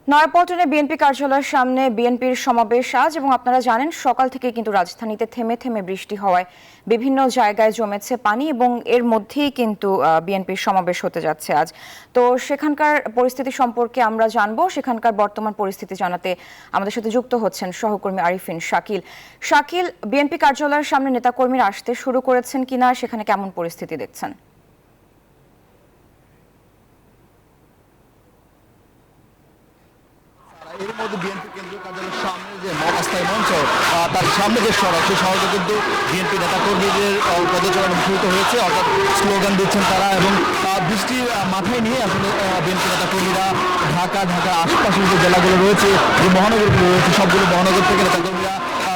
নয়াপল্টনে বিএনপি কার্যালয়ের সামনে বিএনপির সমাবেশ আজ এবং আপনারা জানেন সকাল থেকে কিন্তু রাজধানীতে থেমে থেমে বৃষ্টি হওয়ায় বিভিন্ন জায়গায় জমেছে পানি এবং এর মধ্যেই কিন্তু বিএনপির সমাবেশ হতে যাচ্ছে আজ। তো সেখানকার পরিস্থিতি সম্পর্কে আমরা জানবো। সেখানকার বর্তমান পরিস্থিতি জানাতে আমাদের সাথে যুক্ত হচ্ছেন সহকর্মী আরিফিন শাকিল। শাকিল, বিএনপি কার্যালয়ের সামনে নেতাকর্মীরা আসতে শুরু করেছেন কিনা, সেখানে কেমন পরিস্থিতি দেখছেন? এর মধ্যে বিএনপি কেন্দ্রীয় কার্যালয়ের সামনে যে অস্থায়ী মঞ্চ, তার সামনে যে সড়ক, সেই সড়কে কিন্তু বিএনপি নেতাকর্মীদের পদচারণা অনুষ্ঠিত হয়েছে, অর্থাৎ স্লোগান দিচ্ছেন তারা। এবং বৃষ্টি মাথায় নিয়ে আসলে বিএনপি নেতাকর্মীরা ঢাকা আশপাশের যে জেলাগুলো রয়েছে, যে মহানগরগুলো রয়েছে, সবগুলো মহানগর থেকে নেতাকর্মীরা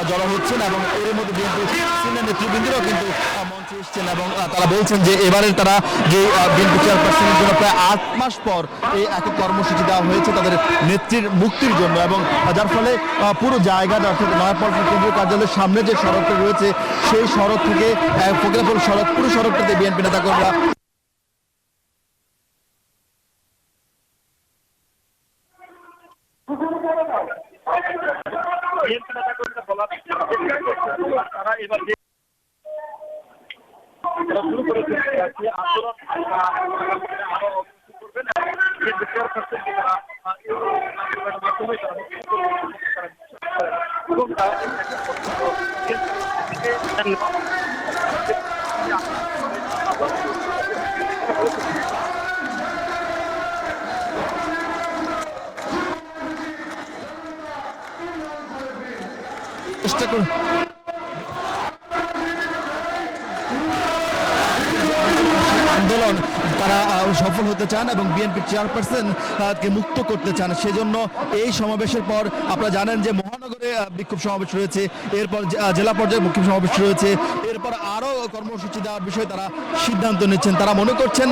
জড়ো হচ্ছেন। এবং এর মধ্যে বিএনপি সিনিয়র নেতৃবৃন্দরাও কিন্তু মঞ্চে এসছেন এবং তারা বলছেন যে এবারে তারা যে বিএনপি চেয়ারপারসনের জন্য প্রায় 8 মাস পর এই একই কর্মসূচি দেওয়া হয়েছে তাদের নেত্রীর মুক্তির জন্য। এবং যার ফলে পুরো জায়গাটা, অর্থাৎ নয়াপল্টন কেন্দ্রীয় কার্যালয়ের সামনে যে সড়কটা রয়েছে, সেই সড়ক থেকে ফকিরাপুর সড়ক, পুরো সড়কটাতে বিএনপি নেতাকর্মীরা তারা এবার শুরু করেছে আন্দোলন আরো করবেন চেষ্টা করুন। আন্দোলন তারা সফল হতে চান এবং বিএনপি চেয়ারপারসন কে মুক্ত করতে চান। সেজন্য এই সমাবেশের পর আপনারা জানেন যে মহানগরে বিক্ষোভ সমাবেশ রয়েছে, এরপর জেলা পর্যায়ে বিক্ষোভ সমাবেশ রয়েছে, এরপর আরও কর্মসূচি দেওয়ার বিষয়ে তারা সিদ্ধান্ত নিচ্ছেন। তারা মনে করছেন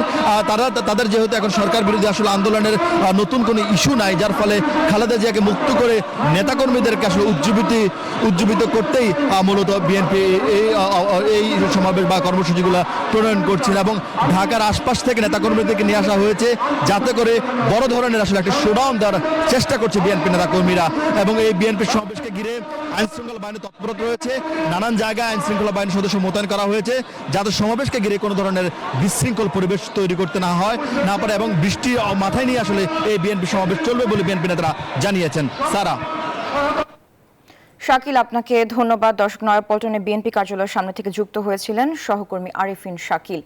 তাদের যেহেতু এখন সরকার বিরোধী আসলে আন্দোলনের নতুন কোনো ইস্যু নাই, যার ফলে খালেদা জিয়াকে মুক্ত করে নেতাকর্মীদেরকে আসলে উজ্জীবিত করতেই মূলত বিএনপি এই সমাবেশ বা কর্মসূচিগুলো প্রণয়ন করছেন। এবং ঢাকার আশপাশ থেকে নেতাকর্মীদেরকে নিয়ে আসা হয়েছে যাতে করে বড় ধরনের আসলে একটা শোডাউন দেওয়ার চেষ্টা করছে বিএনপি নেতাকর্মীরা। এবং এই বিএনপির সমাবেশকে ঘিরে আইন শৃঙ্খলা বাহিনী তৎপরতা রয়েছে, নানান জায়গায় আইন শৃঙ্খলা বাহিনীর সদস্য মোতায়েন করা হয়েছে যাতে সমাবেশকে ঘিরে কোনো ধরনের বিশৃঙ্খল পরিবেশ তৈরি করতে না পারে। এবং বৃষ্টি মাথায় নিয়ে আসলে এই বিএনপি সমাবেশ চলবে বলে বিএনপি নেতারা জানিয়েছেন। সারা। শাকিল, আপনাকে ধন্যবাদ। দর্শক, নয়াপল্টনে বিএনপি কার্যালয়ের সামনে থেকে যুক্ত হয়েছিলেন সহকর্মী আরিফিন শাকিল।